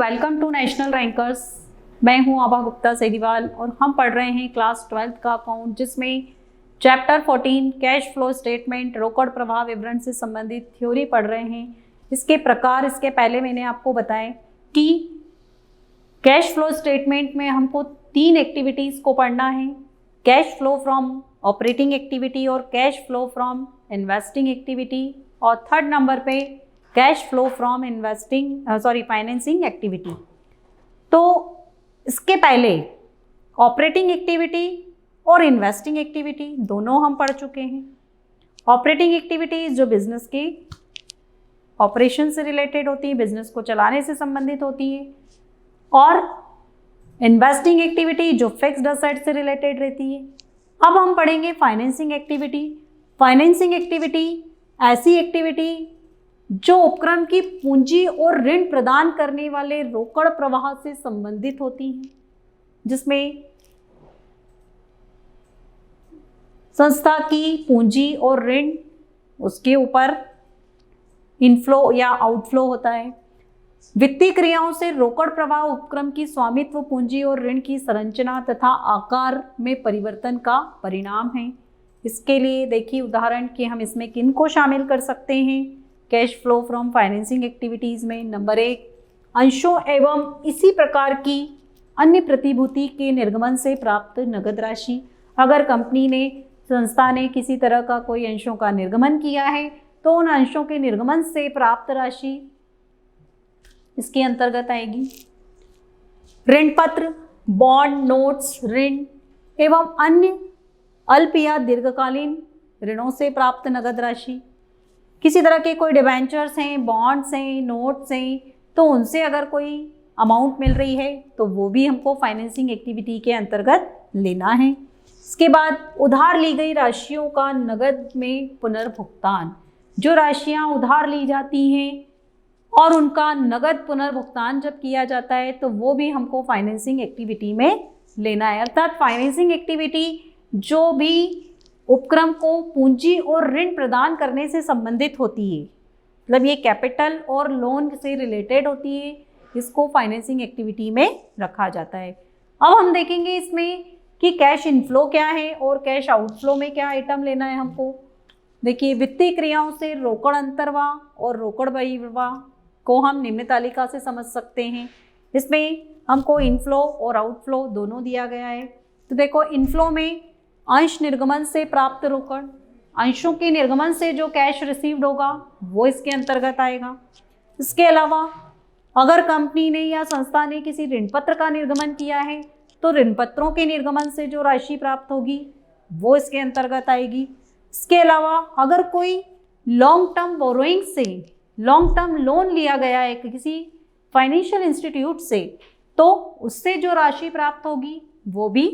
Welcome to national rankers. मैं हूं आभा गुप्ता सेरीवाल और हम पढ़ रहे हैं क्लास 12th का अकाउंट, जिसमें चैप्टर 14 कैश फ्लो स्टेटमेंट रोकड़ प्रवाह विवरण से संबंधित थ्योरी पढ़ रहे हैं। इसके प्रकार इसके पहले मैंने आपको बताया कि कैश फ्लो स्टेटमेंट में हमको 3 एक्टिविटीज़ को पढ़ना है, cash flow from operating activity और cash flow from investing activity, और थर्ड नंबर पे cash flow from financing activity. तो इसके पहले ऑपरेटिंग एक्टिविटी और इन्वेस्टिंग एक्टिविटी दोनों हम पढ़ चुके हैं। ऑपरेटिंग एक्टिविटीज जो बिजनेस की ऑपरेशन से रिलेटेड होती है, बिजनेस को चलाने से संबंधित होती है, और इन्वेस्टिंग एक्टिविटी जो फिक्स्ड असेट से रिलेटेड रहती है। अब हम पढ़ेंगे फाइनेंसिंग एक्टिविटी। फाइनेंसिंग एक्टिविटी ऐसी एक्टिविटी जो उपक्रम की पूंजी और ऋण प्रदान करने वाले रोकड़ प्रवाह से संबंधित होती हैं, जिसमें संस्था की पूंजी और ऋण उसके ऊपर इनफ्लो या आउटफ्लो होता है। वित्तीय क्रियाओं से रोकड़ प्रवाह उपक्रम की स्वामित्व पूंजी और ऋण की संरचना तथा आकार में परिवर्तन का परिणाम है। इसके लिए देखिए उदाहरण कि हम इसमें किन को शामिल कर सकते हैं cash flow from financing activities में। नंबर 1, अंशों एवं इसी प्रकार की अन्य प्रतिभूति के निर्गमन से प्राप्त नगद राशि। अगर कंपनी ने, संस्था ने किसी तरह का कोई अंशों का निर्गमन किया है तो उन अंशों के निर्गमन से प्राप्त राशि इसके अंतर्गत आएगी। ऋण पत्र, बॉन्ड, नोट्स, ऋण एवं अन्य अल्प या दीर्घकालीन ऋणों से प्राप्त नगद राशि। किसी तरह के कोई डिबेंचर्स हैं, बॉन्ड्स हैं, नोट्स हैं, तो उनसे अगर कोई अमाउंट मिल रही है तो वो भी हमको फाइनेंसिंग एक्टिविटी के अंतर्गत लेना है। इसके बाद उधार ली गई राशियों का नगद में पुनर्भुगतान। जो राशियां उधार ली जाती हैं और उनका नगद पुनर्भुगतान जब किया जाता है तो वो भी हमको फाइनेंसिंग एक्टिविटी में लेना है। अर्थात फाइनेंसिंग एक्टिविटी जो भी उपक्रम को पूंजी और ऋण प्रदान करने से संबंधित होती है, मतलब ये कैपिटल और लोन से रिलेटेड होती है, इसको फाइनेंसिंग एक्टिविटी में रखा जाता है। अब हम देखेंगे इसमें कि कैश इनफ्लो क्या है और कैश आउटफ्लो में क्या आइटम लेना है हमको। देखिए वित्तीय क्रियाओं से रोकड़ अंतर्वाह और रोकड़ बहिर्वाह को हम निम्न तालिका से समझ सकते हैं। इसमें हमको इनफ्लो और आउटफ्लो दोनों दिया गया है। तो देखो इनफ्लो में अंश निर्गमन से प्राप्त रोकड़, अंशों के निर्गमन से जो कैश रिसीव्ड होगा वो इसके अंतर्गत आएगा। इसके अलावा अगर कंपनी ने या संस्था ने किसी ऋण पत्र का निर्गमन किया है तो ऋण पत्रों के निर्गमन से जो राशि प्राप्त होगी वो इसके अंतर्गत आएगी। इसके अलावा अगर कोई लॉन्ग टर्म बोरोइंग से लॉन्ग टर्म लोन लिया गया है किसी फाइनेंशियल इंस्टीट्यूट से, तो उससे जो राशि प्राप्त होगी वो भी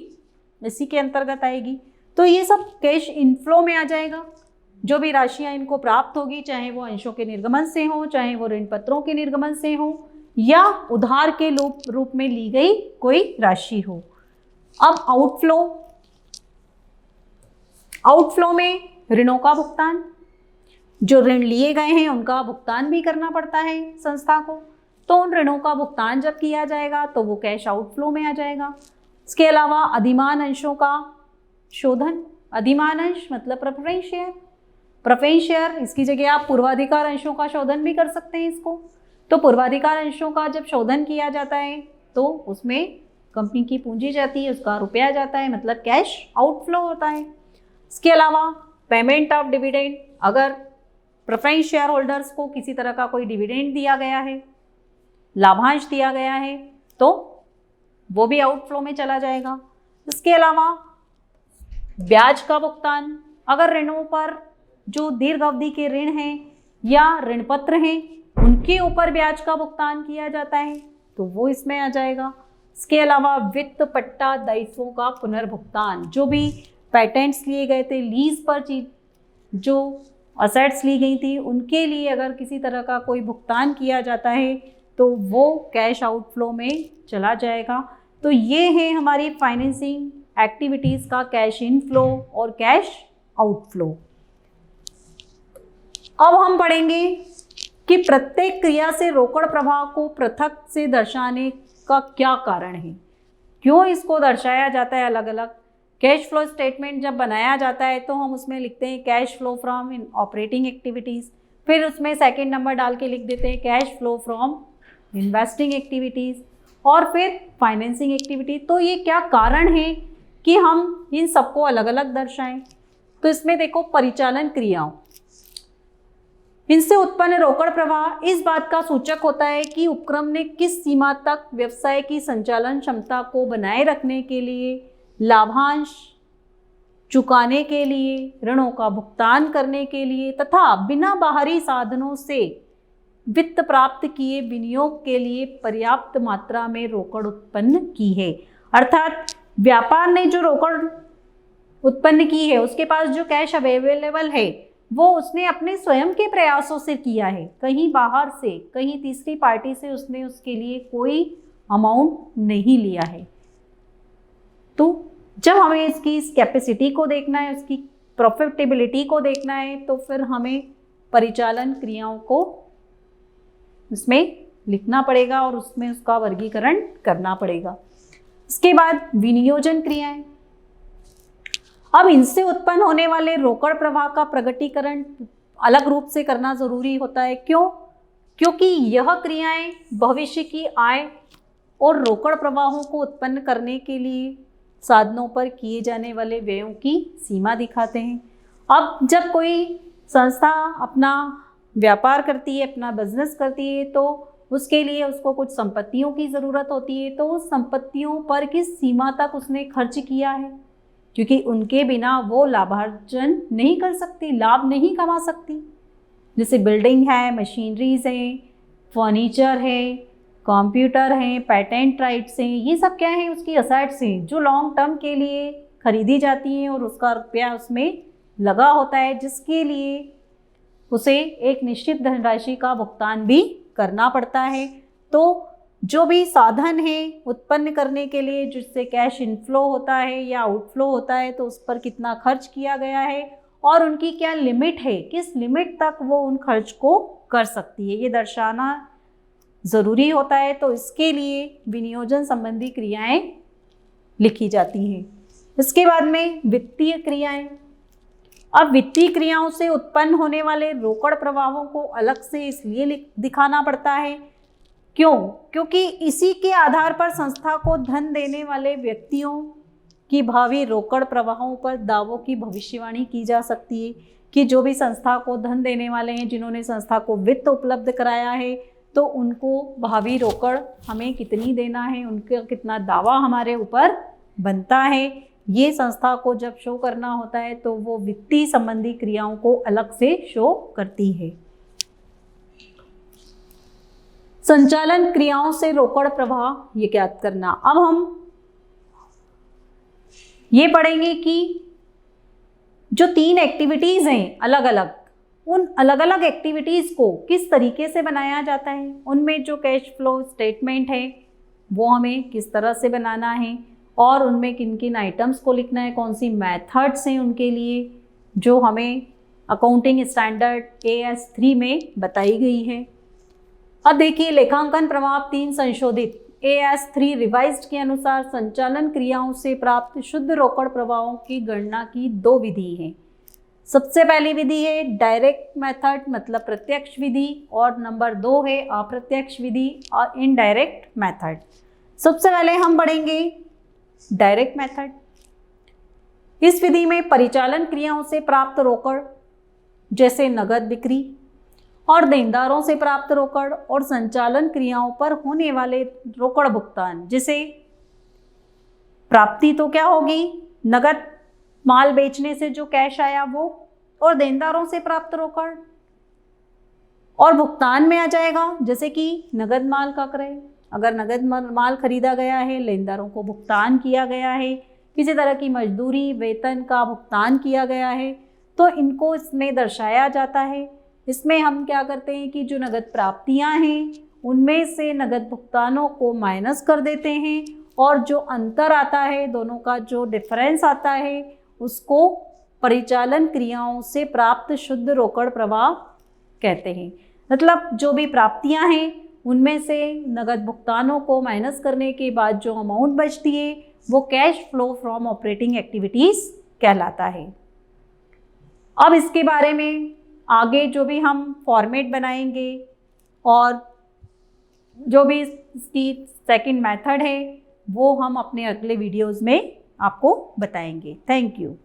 इसी के अंतर्गत आएगी। तो ये सब कैश इनफ्लो में आ जाएगा। जो भी राशियां इनको प्राप्त होगी, चाहे वो अंशों के निर्गमन से हो, चाहे वो ऋण पत्रों के निर्गमन से हो, या उधार के रूप में ली गई कोई राशि हो। अब आउटफ्लो में ऋणों का भुगतान, जो ऋण लिए गए हैं उनका भुगतान भी करना पड़ता है संस्था को, तो उन ऋणों का भुगतान जब किया जाएगा तो वो कैश आउटफ्लो में आ जाएगा। इसके अलावा अधिमान अंशों का शोधन, अधिमान अंश मतलब प्रेफरेंस शेयर, प्रेफरेंस शेयर इसकी जगह आप पूर्वाधिकार अंशों का शोधन भी कर सकते हैं इसको। तो पूर्वाधिकार अंशों का जब शोधन किया जाता है तो उसमें कंपनी की पूंजी जाती है, उसका रुपया जाता है, मतलब कैश आउटफ्लो होता है। इसके अलावा पेमेंट ऑफ डिविडेंड, अगर प्रेफरेंस शेयर होल्डर्स को किसी तरह का कोई डिविडेंड दिया गया है, लाभांश दिया गया है, तो वो भी आउटफ्लो में चला जाएगा। इसके अलावा ब्याज का भुगतान, अगर ऋणों पर जो दीर्घ अवधि के ऋण हैं या ऋण पत्र हैं उनके ऊपर ब्याज का भुगतान किया जाता है तो वो इसमें आ जाएगा। इसके अलावा वित्त पट्टा दायित्वों का पुनर्भुगतान, जो भी पेटेंट्स लिए गए थे, लीज पर जो असेट्स ली गई थी, उनके लिए अगर किसी तरह का कोई भुगतान किया जाता है तो वो कैश आउटफ्लो में चला जाएगा। तो ये है हमारी फाइनेंसिंग एक्टिविटीज़ का कैश इनफ्लो और कैश आउटफ्लो। अब हम पढ़ेंगे कि प्रत्येक क्रिया से रोकड़ प्रवाह को पृथक से दर्शाने का क्या कारण है, क्यों इसको दर्शाया जाता है अलग अलग। कैश फ्लो स्टेटमेंट जब बनाया जाता है तो हम उसमें लिखते हैं cash flow from in operating activities, फिर उसमें सेकंड नंबर डाल के लिख देते हैं cash flow from investing activities, और फिर फाइनेंसिंग एक्टिविटी। तो ये क्या कारण है कि हम इन सबको अलग अलग दर्शाएं। तो इसमें देखो परिचालन क्रियाओं, इनसे उत्पन्न रोकड़ प्रवाह इस बात का सूचक होता है कि उपक्रम ने किस सीमा तक व्यवसाय की संचालन क्षमता को बनाए रखने के लिए, लाभांश चुकाने के लिए, ऋणों का भुगतान करने के लिए तथा बिना बाहरी साधनों से वित्त प्राप्त किए विनियोग के लिए पर्याप्त मात्रा में रोकड़ उत्पन्न की है। अर्थात व्यापार ने जो रोकड़ उत्पन्न की है, उसके पास जो कैश अवेलेबल है वो उसने अपने स्वयं के प्रयासों से किया है, कहीं बाहर से, कहीं तीसरी पार्टी से उसने उसके लिए कोई अमाउंट नहीं लिया है। तो जब हमें इसकी इस कैपेसिटी को देखना है, उसकी प्रॉफिटेबिलिटी को देखना है, तो फिर हमें परिचालन क्रियाओं को उसमें लिखना पड़ेगा और उसमें उसका वर्गीकरण करना पड़ेगा। इसके बाद विनियोजन क्रियाएं। अब इनसे उत्पन्न होने वाले रोकड़ प्रवाह का प्रकटीकरण अलग रूप से करना जरूरी होता है। क्यों? क्योंकि यह क्रियाएं भविष्य की आय और रोकड़ प्रवाहों को उत्पन्न करने के लिए साधनों पर किए जाने वाले व्ययों की सीमा दिखाते हैं। अब जब कोई संस्था अपना व्यापार करती है, अपना बिजनेस करती है, तो उसके लिए उसको कुछ संपत्तियों की ज़रूरत होती है। तो उस संपत्तियों पर किस सीमा तक उसने खर्च किया है, क्योंकि उनके बिना वो लाभार्जन नहीं कर सकती, लाभ नहीं कमा सकती। जैसे बिल्डिंग है, मशीनरीज हैं, फर्नीचर है, कंप्यूटर हैं, पेटेंट राइट्स हैं, ये सब क्या है, उसकी असेट्स हैं जो लॉन्ग टर्म के लिए खरीदी जाती हैं और उसका रुपया उसमें लगा होता है, जिसके लिए उसे एक निश्चित धनराशि का भुगतान भी करना पड़ता है। तो जो भी साधन है उत्पन्न करने के लिए, जिससे कैश इनफ्लो होता है या आउटफ्लो होता है, तो उस पर कितना खर्च किया गया है और उनकी क्या लिमिट है, किस लिमिट तक वो उन खर्च को कर सकती है, ये दर्शाना ज़रूरी होता है। तो इसके लिए विनियोजन संबंधी क्रियाएं लिखी जाती हैं। इसके बाद में वित्तीय क्रियाएं। अब वित्तीय क्रियाओं से उत्पन्न होने वाले रोकड़ प्रवाहों को अलग से इसलिए दिखाना पड़ता है, क्यों? क्योंकि इसी के आधार पर संस्था को धन देने वाले व्यक्तियों की भावी रोकड़ प्रवाहों पर दावों की भविष्यवाणी की जा सकती है कि जो भी संस्था को धन देने वाले हैं, जिन्होंने संस्था को वित्त उपलब्ध कराया है, तो उनको भावी रोकड़ हमें कितनी देना है, उनका कितना दावा हमारे ऊपर बनता है, ये संस्था को जब शो करना होता है तो वो वित्तीय संबंधी क्रियाओं को अलग से शो करती है। संचालन क्रियाओं से रोकड़ प्रवाह ये ज्ञात करना। अब हम ये पढ़ेंगे कि जो 3 एक्टिविटीज़ हैं अलग अलग, उन अलग अलग एक्टिविटीज़ को किस तरीके से बनाया जाता है, उनमें जो कैश फ्लो स्टेटमेंट है वो हमें किस तरह से बनाना है और उनमें किन किन आइटम्स को लिखना है, कौन सी मेथड्स हैं उनके लिए, जो हमें अकाउंटिंग स्टैंडर्ड AS3 में बताई गई है। अब देखिए, लेखांकन प्रमाण 3 संशोधित AS3 रिवाइज्ड के अनुसार संचालन क्रियाओं से प्राप्त शुद्ध रोकड़ प्रवाहों की गणना की 2 विधि हैं। सबसे पहली विधि है डायरेक्ट मेथड, मतलब प्रत्यक्ष विधि, और नंबर 2 है अप्रत्यक्ष विधि और इनडायरेक्ट मेथड। सबसे पहले हम पढ़ेंगे डायरेक्ट मेथड। इस विधि में परिचालन क्रियाओं से प्राप्त रोकड़, जैसे नगद बिक्री और देनदारों से प्राप्त रोकड़, और संचालन क्रियाओं पर होने वाले रोकड़ भुगतान, जिसे प्राप्ति तो क्या होगी, नगद माल बेचने से जो कैश आया वो, और देनदारों से प्राप्त रोकड़, और भुगतान में आ जाएगा जैसे कि नगद माल का क्रय, अगर नगद माल खरीदा गया है, लेनदारों को भुगतान किया गया है, किसी तरह की मजदूरी वेतन का भुगतान किया गया है, तो इनको इसमें दर्शाया जाता है। इसमें हम क्या करते हैं कि जो नगद प्राप्तियां हैं उनमें से नगद भुगतानों को माइनस कर देते हैं, और जो अंतर आता है, दोनों का जो डिफरेंस आता है, उसको परिचालन क्रियाओं से प्राप्त शुद्ध रोकड़ प्रवाह कहते हैं। मतलब जो भी प्राप्तियां हैं उनमें से नगद भुगतानों को माइनस करने के बाद जो अमाउंट बचती है वो cash flow from operating activities कहलाता है। अब इसके बारे में आगे जो भी हम फॉर्मेट बनाएंगे और जो भी इसकी सेकंड मेथड है वो हम अपने अगले वीडियोज़ में आपको बताएंगे। Thank you.